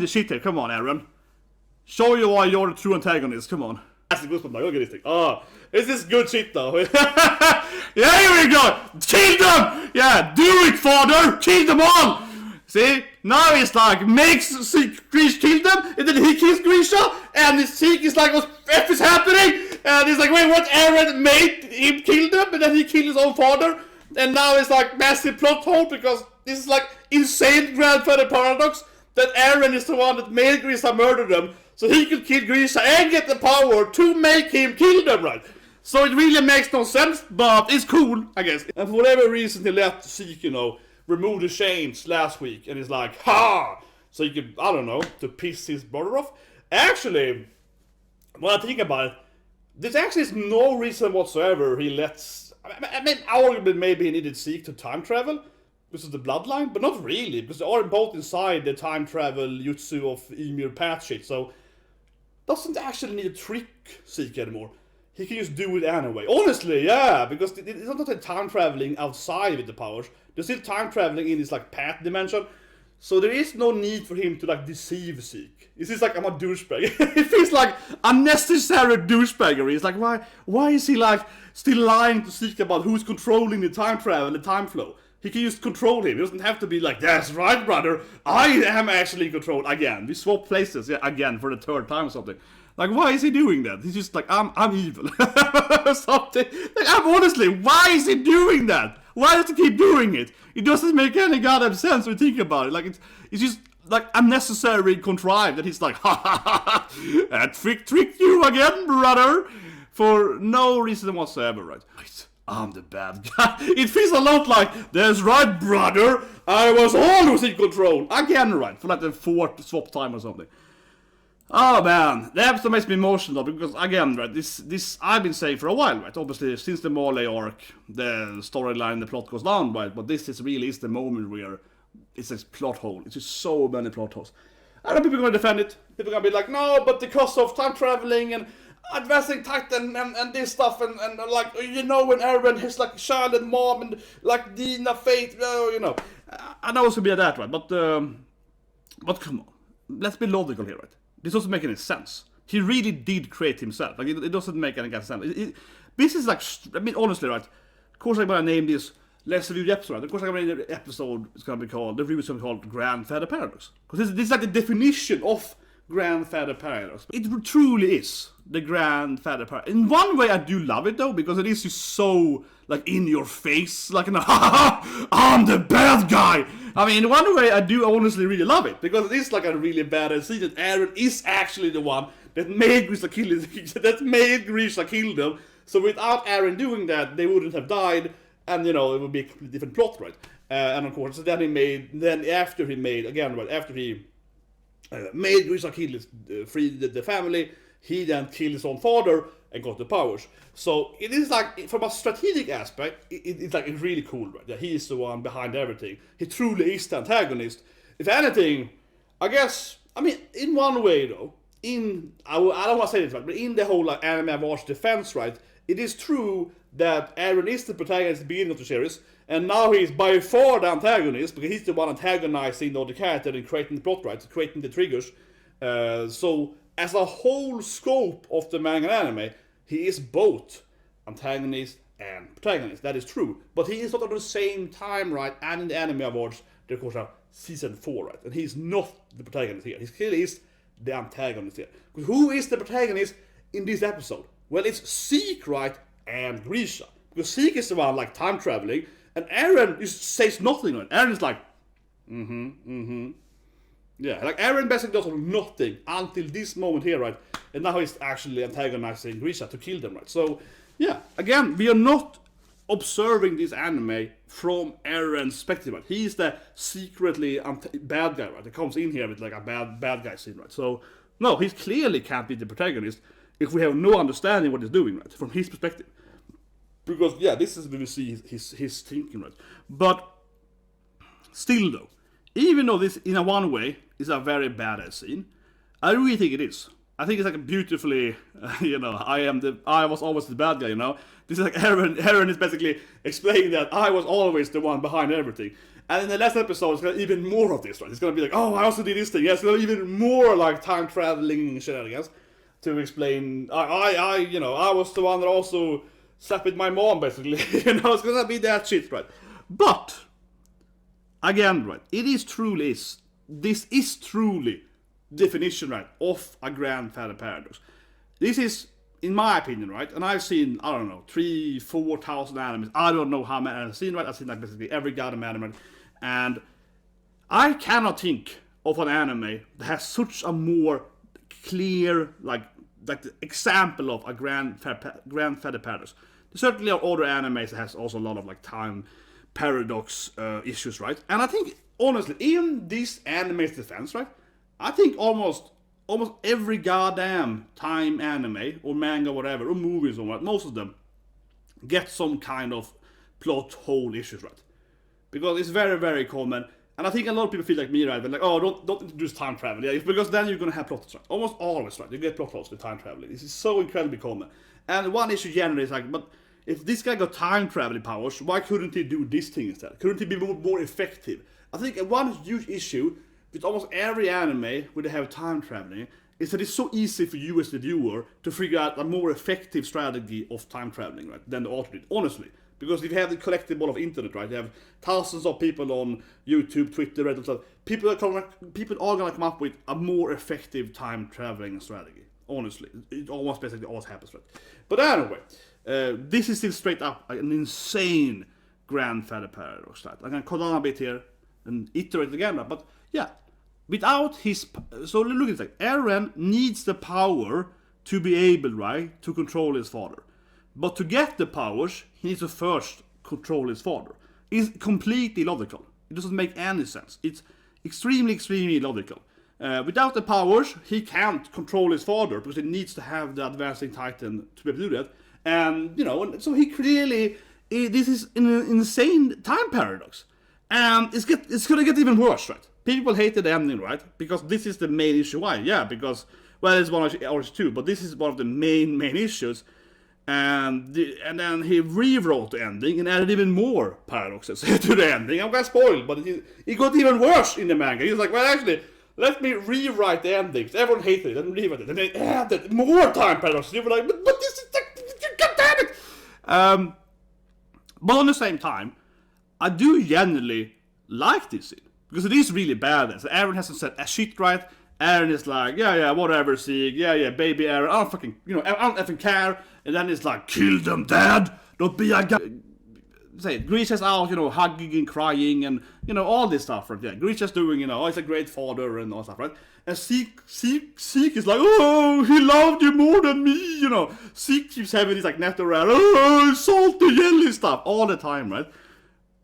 the shit here. Come on, Eren. Show you why you're the true antagonist. Come on. That's a good one. Look at this thing. Oh, this is good shit though. Yeah, here we go. Kill them. Yeah, do it, father. Kill them all. See? Now he's like, makes Grisha kill them, and then he kills Grisha, and his Zeke is like, what F is happening? And he's like, wait, what? Eren made him kill them, and then he killed his own father. And now it's like massive plot hole, because this is like insane grandfather paradox, that Eren is the one that made Grisha murder them, so he could kill Grisha and get the power to make him kill them, right? So it really makes no sense, but it's cool, I guess. And for whatever reason, he let Zeke, you know, remove the chains last week, and he's like, ha! So you could, I don't know, to piss his brother off. Actually, when I think about it, there's actually no reason whatsoever he lets... I mean, arguably maybe he needed Zeke to time travel, which is the bloodline, but not really, because they are both inside the time travel jutsu of Ymir path shit, so doesn't actually need to trick Zeke anymore. He can just do it anyway. Honestly, yeah, because it's not like time traveling outside with the powers. They're still time traveling in this like path dimension. So there is no need for him to like deceive Zeke. It's just like, I'm a douchebag. It feels like unnecessary douchebaggery. It's like, why is he like still lying to Zeke about who's controlling the time travel and the time flow? He can just control him. He doesn't have to be like, that's right, brother. I am actually in control. Again, we swap places again for the third time or something. Like, why is he doing that? He's just like, I'm evil. Something. Like, honestly, why is he doing that? Why does he keep doing it? It doesn't make any goddamn sense when you think about it. Like, it's just, like, unnecessary contrived that he's like, ha ha ha ha, I tricked you again, brother. For no reason whatsoever, right? I'm the bad guy. It feels a lot like, that's right, brother. I was always in control. Again, right? For like the fourth swap time or something. Oh man, the episode makes me emotional because again, right, this I've been saying for a while, right? Obviously, since the Marley arc, the storyline, the plot goes down, right? But this is really the moment where it's a plot hole. It's just so many plot holes. I know people are gonna defend it. People are gonna be like, no, but because of time traveling and advancing Titan and this stuff and like, you know, when Eren has like child and mom and like Dina Fate, you know. I know it's gonna be that, right? But come on, let's be logical here, right? This doesn't make any sense. He really did create himself. Like, it doesn't make any sense. This is like, I mean, honestly, right? Of course, I'm gonna name this Let's Review the Episode, right? Of course, I'm gonna name the episode, it's gonna be called, the review is gonna be called Grandfather Paradox. Because this is like the definition of Grandfather Paradox. It truly is the Grandfather Paradox. In one way, I do love it, though, because it is just so, like, in your face. Like, ha ha, I'm the bad guy! I mean, in one way, I do honestly really love it, because it is like a really badass scene that Eren is actually the one that made Grisha kill them. So without Eren doing that, they wouldn't have died, and, you know, it would be a completely different plot, right? And of course, after he made Grisha kill free the family, he then killed his own father and got the powers. So it is like, from a strategic aspect, it's like really cool, right? That he is the one behind everything. He truly is the antagonist. If anything, I guess, I mean, in one way though, I don't want to say this right, but in the whole like anime Avar's defense, right, it is true that Eren is the protagonist at the beginning of the series, and now he's by far the antagonist, because he's the one antagonizing the other character and creating the plot, right, creating the triggers. So, as a whole scope of the manga and anime, he is both antagonist and protagonist. That is true. But he is not at the same time, right, and in the anime awards, they of course have season 4, right, and he's not the protagonist here. He still is the antagonist here. Who is the protagonist in this episode? Well, it's Zeke, right, and Grisha. Because Zeke is the one, like, time traveling, and Eren just says nothing, right? Eren is like, yeah, like Eren basically does nothing until this moment here, right? And now he's actually antagonizing Grisha to kill them, right? So, yeah, again, we are not observing this anime from Eren's perspective, right? He's the secretly bad guy, right? That comes in here with like a bad guy scene, right? So, no, he clearly can't be the protagonist if we have no understanding what he's doing, right? From his perspective. Because, yeah, this is where we see his thinking, right? But, still though, even though this, in a one way, is a very badass scene, I really think it is. I think it's like a beautifully, you know, I was always the bad guy, you know? This is like Eren is basically explaining that I was always the one behind everything. And in the last episode, it's gonna be even more of this, right? It's gonna be like, oh, I also did this thing. Yeah, it's gonna be even more like time traveling shenanigans to explain. You know, I was the one that also slept with my mom, basically. You know, it's gonna be that shit, right? But again, right? This is truly definition, right, of a grandfather paradox. This is, in my opinion, right, and I've seen, I don't know, 3,000-4,000 animes. I don't know how many I've seen, right? I've seen like basically every goddamn anime, right? And I cannot think of an anime that has such a more clear, like the example of a grandfather paradox. There certainly are other animes that has also a lot of like time paradox issues, right? And I think, honestly, in this anime's defense, right, I think almost every goddamn time anime or manga, whatever, or movies or what, most of them get some kind of plot hole issues, right? Because it's very, very common, and I think a lot of people feel like me, right? They're like, oh, don't introduce time travel, yeah, because then you're gonna have plot holes, right? Almost always, right? You get plot holes with time traveling. This is so incredibly common. And one issue generally is like, but if this guy got time traveling powers, why couldn't he do this thing instead? Couldn't he be more effective? I think one huge issue with almost every anime where they have time traveling is that it's so easy for you as the viewer to figure out a more effective strategy of time traveling, right, than the author did, honestly. Because if you have the collectible of internet, right, you have thousands of people on YouTube, Twitter, Reddit, stuff. People are gonna come up with a more effective time traveling strategy. Honestly, it almost basically always happens, right? But anyway, this is still straight up an insane grandfather paradox, right? I'm gonna cut down a bit here and iterate again, but yeah, without his, so look at it, Eren needs the power to be able, right, to control his father. But to get the powers, he needs to first control his father. It's completely illogical. It doesn't make any sense. It's extremely, extremely illogical. Without the powers, he can't control his father because he needs to have the advancing titan to be able to do that. And, you know, so he clearly, this is an insane time paradox. And it's gonna get even worse, right? People hated the ending, right? Because this is the main issue. Why? Yeah, because, well, it's one or two, but this is one of the main issues. And then he rewrote the ending and added even more paradoxes to the ending. I'm gonna spoil, but it got even worse in the manga. He's like, well, actually, let me rewrite the endings. Everyone hated it, and rewrite it, and they added more time paradoxes. You were like, but this is god damn it! But on the same time, I do genuinely like this scene because it is really badass. Eren hasn't said a shit right. Eren is like, yeah, whatever, Zeke, yeah, baby Eren, I don't effing care. And then it's like, kill them, Dad! Don't be a guy. Say, Grisha's out, you know, hugging and crying and, you know, all this stuff, right? Yeah, Grisha's doing, you know, oh, he's a great father and all stuff, right? And Zeke is like, oh, he loved you more than me, you know. Zeke keeps having this, like, net around, oh, salty, jelly stuff all the time, right?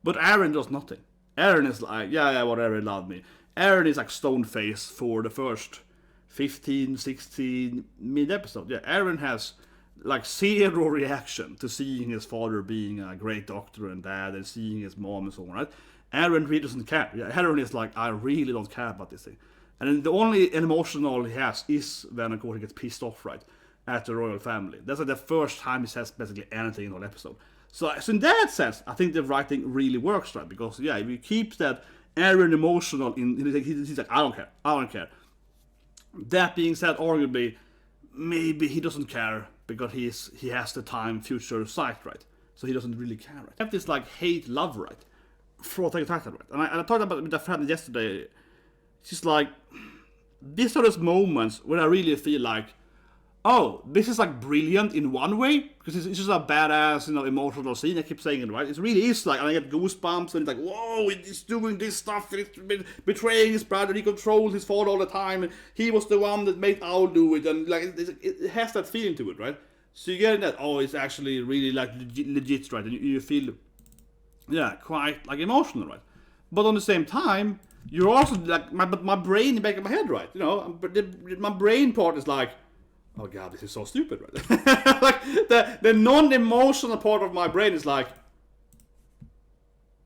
But Eren does nothing. Eren is like, yeah, whatever, he loved me. Eren is like stone-faced for the first 15, 16 mid-episode. Yeah, Eren has like zero reaction to seeing his father being a great doctor and dad and seeing his mom and so on, right? Eren really doesn't care. Yeah, Eren is like, I really don't care about this thing. And then the only emotional he has is when, of course, he gets pissed off, right, at the royal family. That's like the first time he says basically anything in the whole episode. So in that sense, I think the writing really works, right? Because, yeah, if you keep that Eren emotional, he's like, I don't care. That being said, arguably, maybe he doesn't care because he has the time future sight, right? So he doesn't really care, right? I have this like hate-love, right? For Attack on Titan, right? And I talked about it with a friend yesterday. It's just like, these are those moments where I really feel like, oh, this is like brilliant in one way, because it's just a badass, you know, emotional scene. I keep saying it, right? It really is like, and I get goosebumps, and it's like, whoa, he's doing this stuff, and he's betraying his brother, he controls his father all the time, and he was the one that made Owl do it, and like, it has that feeling to it, right? So you get that, oh, it's actually really like legit, right? And you feel, yeah, quite like emotional, right? But on the same time, you're also like, my brain in the back of my head, right? You know, my brain part is like, oh god, this is so stupid, right? Like the non-emotional part of my brain is like,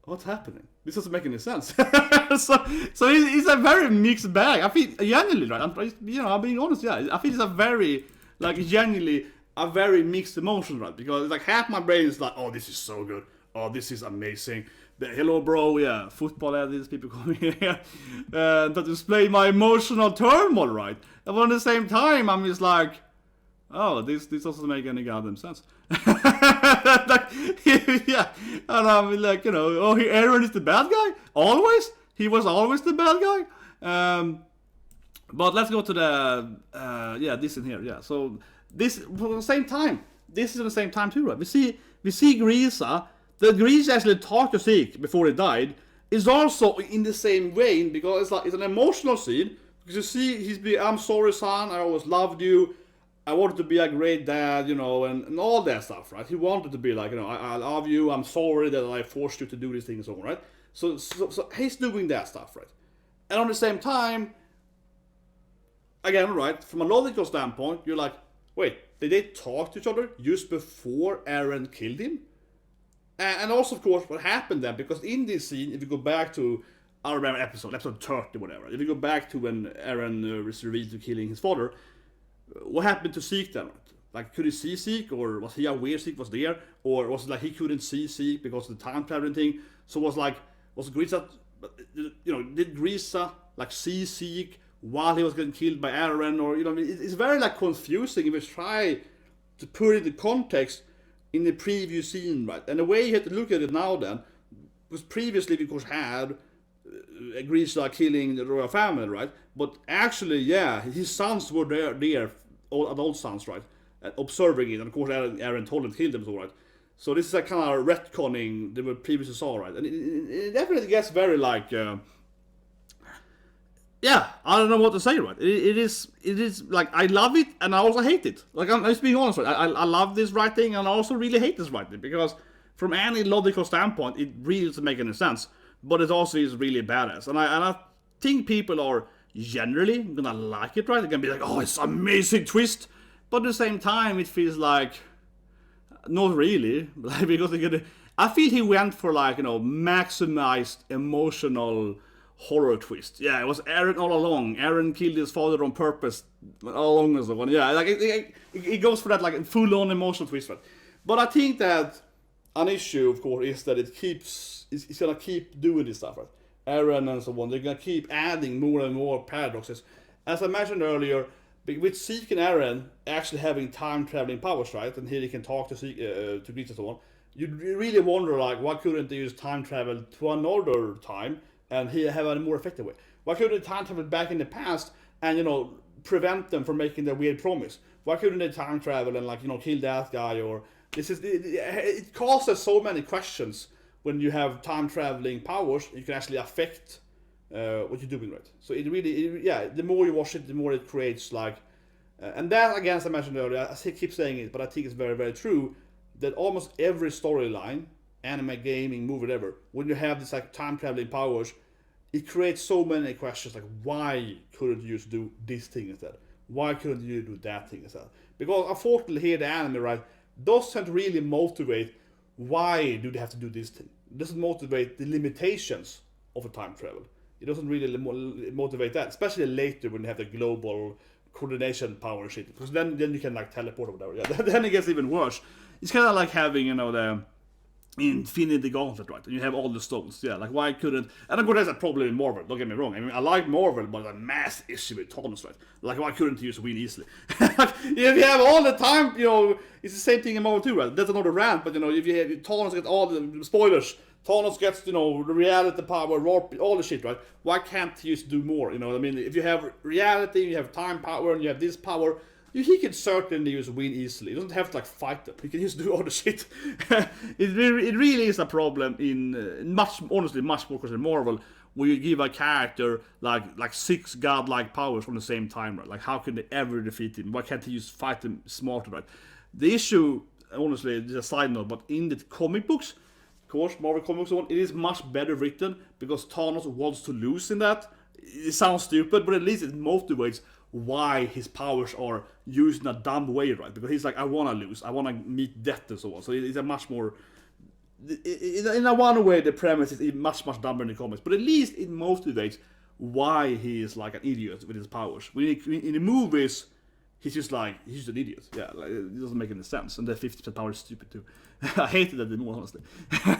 what's happening? This doesn't make any sense. so it's a very mixed bag. I feel genuinely, right? I'm being honest. Yeah, I feel it's a very genuinely a very mixed emotion, right? Because it's like half my brain is like, oh, this is so good. Oh, this is amazing. hello bro, yeah, football athletes, people coming here, to display my emotional turmoil, right? And at the same time, I'm just like, oh, this doesn't make any goddamn sense. Like, yeah, and I'm like, oh, Eren is the bad guy? Always? He was always the bad guy? But let's go to the, this in here, yeah. So, this, at the same time, this is at the same time too, right? We see Grisa, the Grisa actually talked to Zeke before he died, is also in the same vein, because it's an emotional scene, because you see, I'm sorry son, I always loved you, I wanted to be a great dad, and all that stuff, right? He wanted to be like, I love you, I'm sorry that I forced you to do these things, right? So he's doing that stuff, right? And on the same time, again, right, from a logical standpoint, you're like, wait, did they talk to each other just before Eren killed him? And also, of course, what happened then, because in this scene, if you go back to, I don't remember episode 30, whatever, if you go back to when Eren was revealed to killing his father, what happened to Zeke then? Like, could he see Zeke, or was he aware Zeke was there, or was it like he couldn't see Zeke because of the time traveling thing? So was Grisa, did Grisa like see Zeke while he was getting killed by Eren, or it's very like confusing if you try to put it in context in the previous scene, right? And the way you have to look at it now then, was previously we of course had Grisa killing the royal family, right? But actually, yeah, his sons were there, all adult sons, right? Observing it, and of course Eren told him to kill them, so right. So this is a kind of retconning that we previously saw, right? And it definitely gets very like, yeah, I don't know what to say, right? It is like, I love it and I also hate it. Like, I'm just being honest, right? I love this writing and I also really hate this writing, because from any logical standpoint, it really doesn't make any sense. But it also is really badass. And I think people are generally gonna like it, right? They're gonna be like, oh, it's an amazing twist. But at the same time, it feels like, not really. Because I feel he went for like, maximized emotional horror twist. Yeah, it was Eren all along. Eren killed his father on purpose all along and so on. Yeah, like it goes for that like full-on emotional twist. Right? But I think that an issue, of course, is that it's gonna keep doing this stuff, right? Eren and so on, they're gonna keep adding more and more paradoxes. As I mentioned earlier, with Zeke and Eren actually having time-traveling powers, right? And here they can talk to Zeke, to Grisa and so on. You really wonder, like, why couldn't they use time travel to another time and here have a more effective way? Why couldn't they time travel back in the past and, prevent them from making their weird promise? Why couldn't they time travel and, like, kill that guy? Or it causes so many questions when you have time traveling powers. You can actually affect what you're doing, right? So it really, the more you watch it, the more it creates like, and that again, as I mentioned earlier, I keep saying it, but I think it's very, very true that almost every storyline, anime, gaming, movie, whatever, when you have this like time traveling powers, it creates so many questions like, why couldn't you just do this thing instead? Why couldn't you do that thing instead? Because unfortunately here the anime, right, doesn't really motivate why do they have to do this thing. It doesn't motivate the limitations of a time travel. It doesn't really motivate that, especially later when you have the global coordination power shit. Because then you can like teleport or whatever. Yeah, then it gets even worse. It's kind of like having the Infinity Gauntlet, right? And you have all the stones. Yeah, like why couldn't? And of course that's a problem in Marvel. Don't get me wrong. I mean, I like Marvel, but a mass issue with Thanos, right? Like why couldn't you just win easily? If you have all the time, it's the same thing in Marvel too, right? That's another rant. But if you have Thanos gets all the spoilers. Thanos gets, the reality power, warp, all the shit, right? Why can't he just do more? I mean, if you have reality, you have time power, and you have this power, he can certainly just win easily. He doesn't have to, like, fight them. He can just do all the shit. It really is a problem in honestly, much more than Marvel, where you give a character, like 6 godlike powers from the same time, right? Like, how can they ever defeat him? Why can't he just fight them smarter, right? The issue, honestly, just a side note, but in the comic books, course, Marvel Comics one, it is much better written because Thanos wants to lose in that. It sounds stupid, but at least it motivates why his powers are used in a dumb way, right? Because he's like, I want to lose, I want to meet death and so on. So it's a much more, in a one way, the premise is much dumber in the comics, but at least it motivates why he is like an idiot with his powers. In the movies, he's just an idiot. Yeah, like, it doesn't make any sense. And the 50% power is stupid too. I hated that more, honestly.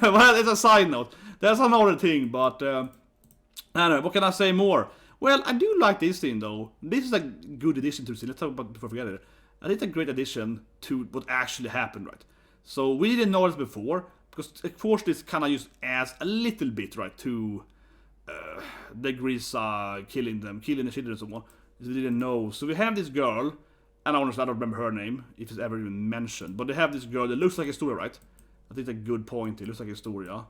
But it's a side note. That's another thing, but I don't know, what can I say more? Well, I do like this thing though. This is a good addition to the scene. Let's talk about it before I forget it. I think it's a great addition to what actually happened, right? So we didn't know this before, because of course this kind of just adds a little bit, right, to the Grisa killing the children and so on. We didn't know. So we have this girl, and honestly I don't remember her name, if it's ever even mentioned, but they have this girl that looks like Historia, right? I think it's a good point. It looks like Historia.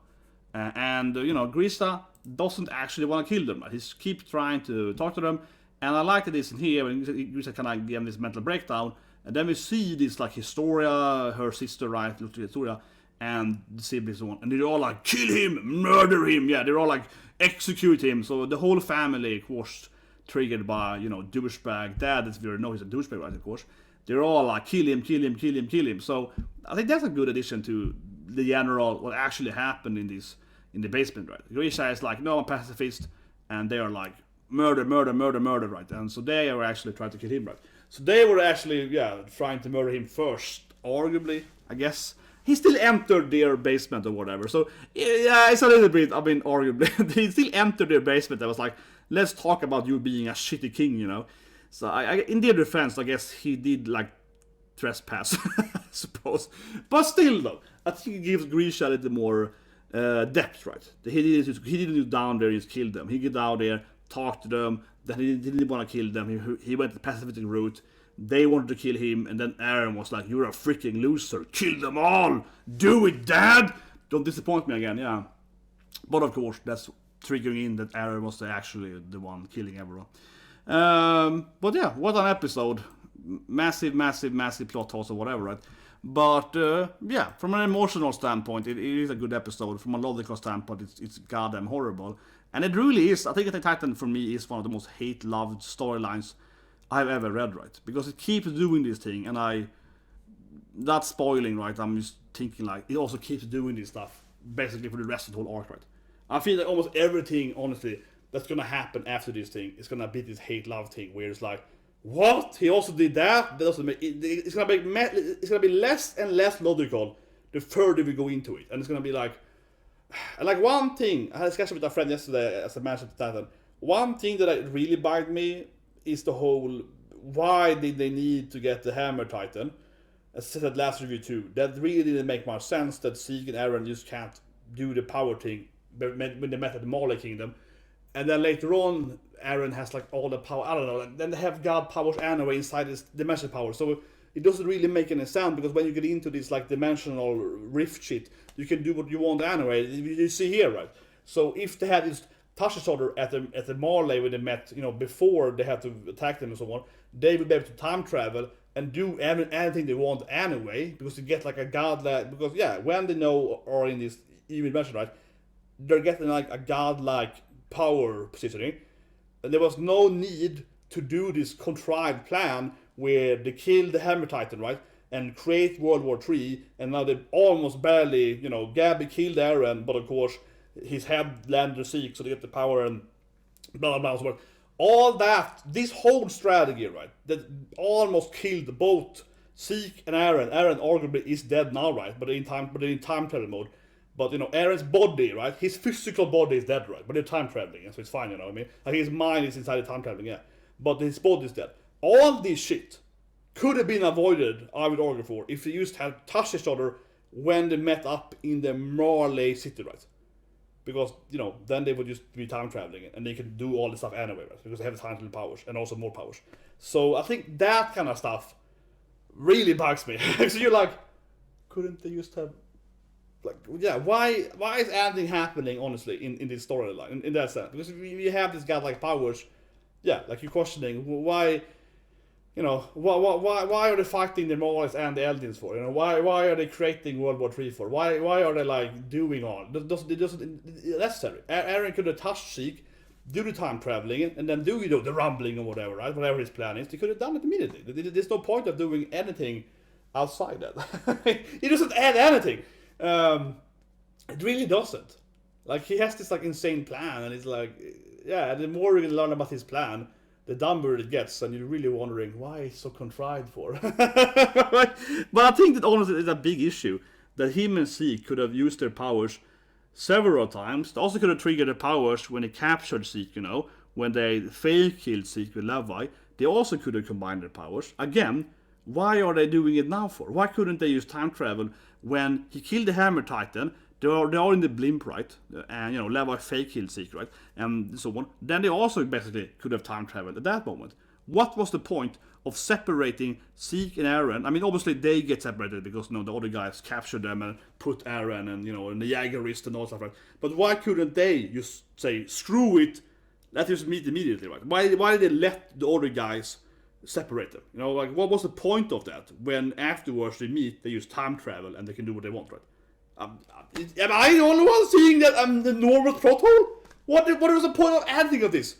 And you know, Grisa doesn't actually want to kill them. Right? He keeps trying to talk to them, and I like that this in here when Grisa kind of gave this mental breakdown, and then we see this like Historia, her sister, right, looks like Historia, and the siblings and so on, and they're all like, kill him, murder him, yeah, they're all like, execute him. So the whole family, of course, triggered by, you know, douchebag dad, that's very know he's a douchebag, right, of course. They're all like, kill him, kill him, kill him, kill him. So I think that's a good addition to the general, what actually happened in the basement, right? Grisha is like, no, I'm pacifist, and they are like, murder, murder, murder, murder, right? And so they are actually trying to kill him, right? So they were actually, yeah, trying to murder him first, arguably, I guess. He still entered their basement or whatever. So, yeah, it's a little bit, I mean, arguably. He still entered their basement. I was like, let's talk about you being a shitty king, you know? So, in their defense, I guess he did, like, trespass, I suppose. But still, though, I think it gives Grisha a little more depth, right? He didn't go down there and just kill them. He got down there, talked to them, then he didn't want to kill them. He went the pacifist route. They wanted to kill him, and then Eren was like, you're a freaking loser. Kill them all. Do it, Dad. Don't disappoint me again, yeah. But of course, that's triggering in that Eren was actually the one killing everyone. But yeah, what an episode. Massive, massive, massive plot holes or whatever, right? But yeah, from an emotional standpoint, it is a good episode. From a logical standpoint, it's goddamn horrible. And it really is. I think Attack on Titan, for me, is one of the most hate-loved storylines I've ever read, right? Because it keeps doing this thing, and not spoiling, right? I'm just thinking like, it also keeps doing this stuff, basically for the rest of the whole arc, right? I feel like almost everything, honestly, that's gonna happen after this thing is gonna be this hate-love thing, where it's like, what? He also did that? That doesn't make it's gonna be less and less logical the further we go into it, and it's gonna be like one thing. I had a discussion with a friend yesterday as I mentioned to Titan. One thing that really bugged me is the whole, why did they need to get the Hammer Titan? As I said last review too, that really didn't make much sense that Zeke and Eren just can't do the power thing when they met at the Marley Kingdom. And then later on, Eren has like all the power, I don't know, and then they have God powers anyway inside this dimensional power. So it doesn't really make any sense, because when you get into this like dimensional rift shit, you can do what you want anyway. You see here, right? So if they had this touch each other at the Marley when they met, you know, before they had to attack them and so on, they would be able to time travel and do anything they want anyway, because they get like a godlike, because yeah, when they know or in this even dimension, right, they're getting like a godlike power positioning, and there was no need to do this contrived plan where they kill the Hammer Titan, right, and create World War III, and now they almost barely, you know, GABI killed Eren, but of course his head landed Zeke, so they get the power and blah blah blah. So all that, this whole strategy, right, that almost killed both Zeke and Eren. Eren arguably is dead now, right, but in time travel mode. But you know, Eren's body, right, his physical body is dead, right, but they're time traveling, so it's fine, you know what I mean? Like his mind is inside the time traveling, yeah, but his body is dead. All this shit could have been avoided, I would argue for, if they just had touched each other when they met up in the Marley city, right? Because, you know, then they would just be time traveling and they could do all this stuff anyway, right? Because they have the time traveling powers and also more powers. So I think that kind of stuff really bugs me. So you're like, couldn't they just have, like, yeah, why is anything happening, honestly, in this storyline, in that sense? Because if you have this godlike powers, yeah, like you're questioning, why, you know, why are they fighting the Marleys and the Eldians for? You know, why are they creating World War III for? Why are they like doing all? It doesn't necessary. Eren could have touched Zeke, do the time traveling, and then do, you know, the rumbling or whatever, right? Whatever his plan is, they could have done it immediately. There's no point of doing anything outside that. It doesn't add anything. It really doesn't. Like, he has this like insane plan, and it's like, yeah, the more we learn about his plan, the dumber it gets, and you're really wondering why he's so contrived for. But I think that honestly is a big issue, that him and Zeke could have used their powers several times. They also could have triggered their powers when they captured Zeke, you know, when they fake killed Zeke with Levi. They also could have combined their powers. Again, why are they doing it now for? Why couldn't they use time travel when he killed the Hammer Titan? They are in the blimp, right? And, you know, Levi fake killed Zeke, right? And so on. Then they also basically could have time traveled at that moment. What was the point of separating Zeke and Eren? I mean, obviously they get separated because, you know, the other guys captured them and put Eren and, you know, and the Jägerist and all stuff, right? But why couldn't they just say, screw it, let's just meet immediately, right? Why did they let the other guys separate them? You know, like, what was the point of that? When afterwards they meet, they use time travel and they can do what they want, right? Am I the only one seeing that I'm the normal plot hole? What was the point of anything of this?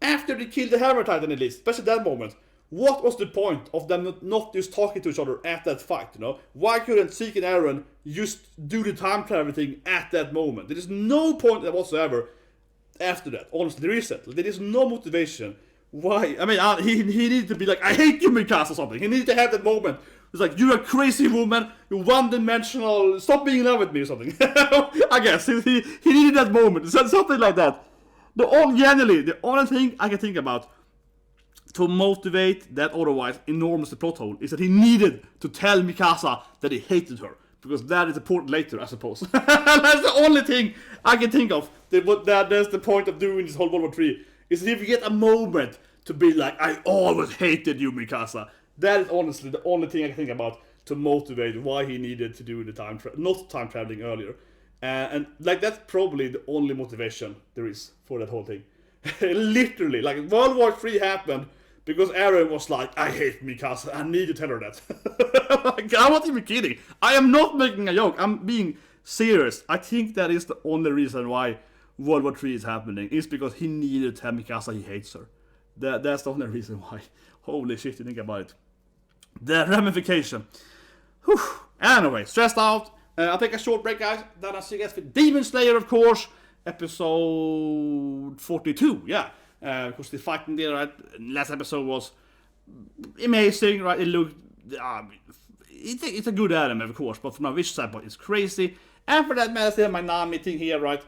After they killed the Hammer Titan at least, especially that moment, what was the point of them not just talking to each other at that fight, you know? Why couldn't Zeke and Eren just do the time travel thing at that moment? There is no point whatsoever after that. Honestly, there isn't. There is no motivation. Why? I mean, he needed to be like, I hate you, Mikasa, or something. He needed to have that moment. It's like, you're a crazy woman, you're one-dimensional, stop being in love with me, or something. I guess, he needed that moment, something like that. The only thing I can think about to motivate that otherwise enormous plot hole is that he needed to tell Mikasa that he hated her. Because that is important later, I suppose. That's the only thing I can think of. That's the point of doing this whole World War 3. Is that if you get a moment to be like, I always hated you, Mikasa. That is honestly the only thing I can think about to motivate why he needed to do the not time traveling earlier. And like, that's probably the only motivation there is for that whole thing. Literally, like, World War 3 happened because Eren was like, I hate Mikasa, I need to tell her that. Like, I'm not even kidding. I am not making a joke, I'm being serious. I think that is the only reason why World War 3 is happening, is because he needed to tell Mikasa he hates her. That's the only reason why. Holy shit, you think about it. The ramification. Whew. Anyway, stressed out. I'll take a short break, guys. Then I'll see you guys for Demon Slayer, of course. Episode 42, yeah. Because the fighting there, right? Last episode was amazing, right? It looked... it's a good anime, of course, but from a visual standpoint, it's crazy. And for that matter, I still have my Nami thing here, right?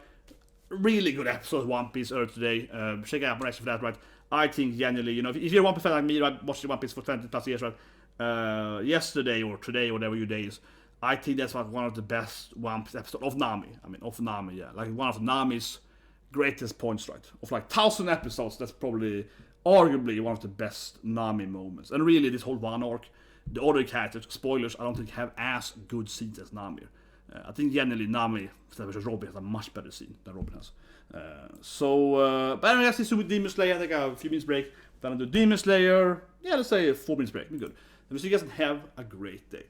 Really good episode of One Piece earlier today. Check out my reaction for that, right? I think genuinely, you know, if you're a One Piece fan like me, right, watching One Piece for 20 plus years, right? Yesterday or today or whatever your day is, I think that's like one of the best One Piece episodes of Nami. I mean, of Nami, yeah. Like one of Nami's greatest points, right? Of like 1,000 episodes, that's probably arguably one of the best Nami moments. And really, this whole one arc, the other characters, spoilers, I don't think have as good scenes as Nami. I think generally Nami versus Robin has a much better scene than Robin has. But anyway, let's see with Demon Slayer. I take a few minutes break. Then I'll do Demon Slayer. Yeah, let's say a 4 minutes break. Be good. Let me see you guys and have a great day.